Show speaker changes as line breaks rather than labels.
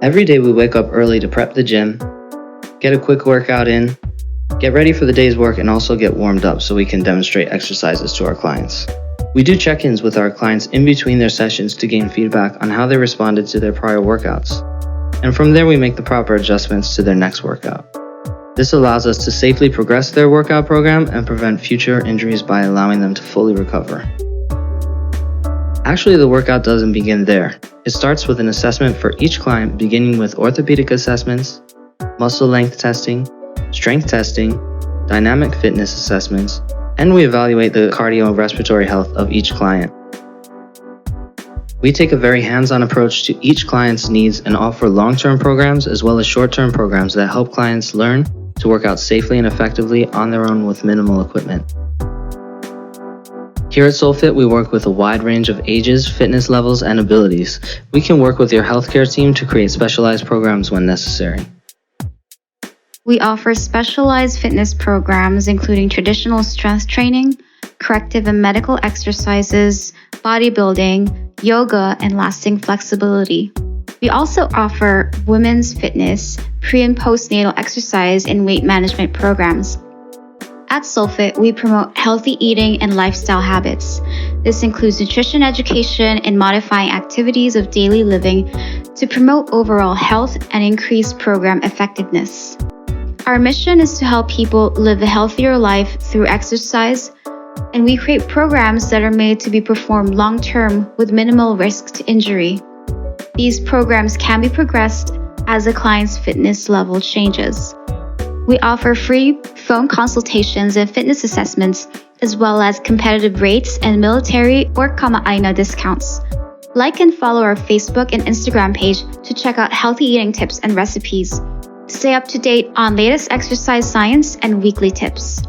Every day we wake up early to prep the gym, get a quick workout in, get ready for the day's work, and also get warmed up so we can demonstrate exercises to our clients. We do check-ins with our clients in between their sessions to gain feedback on how they responded to their prior workouts. And from there we make the proper adjustments to their next workout. This allows us to safely progress their workout program and prevent future injuries by allowing them to fully recover. Actually, the workout doesn't begin there. It starts with an assessment for each client, beginning with orthopedic assessments, muscle length testing, strength testing, dynamic fitness assessments, and we evaluate the cardiorespiratory health of each client. We take a very hands-on approach to each client's needs and offer long-term programs as well as short-term programs that help clients learn to work out safely and effectively on their own with minimal equipment. Here at Solfit, we work with a wide range of ages, fitness levels, and abilities. We can work with your healthcare team to create specialized programs when necessary.
We offer specialized fitness programs including traditional strength training, corrective and medical exercises, bodybuilding, yoga, and lasting flexibility. We also offer women's fitness, pre- and postnatal exercise, and weight management programs. At Solfit, we promote healthy eating and lifestyle habits. This includes nutrition education and modifying activities of daily living to promote overall health and increase program effectiveness. Our mission is to help people live a healthier life through exercise, and we create programs that are made to be performed long-term with minimal risk to injury. These programs can be progressed as a client's fitness level changes. We offer free phone consultations and fitness assessments, as well as competitive rates and military or kama'aina discounts. Like and follow our Facebook and Instagram page to check out healthy eating tips and recipes. Stay up to date on latest exercise science and weekly tips.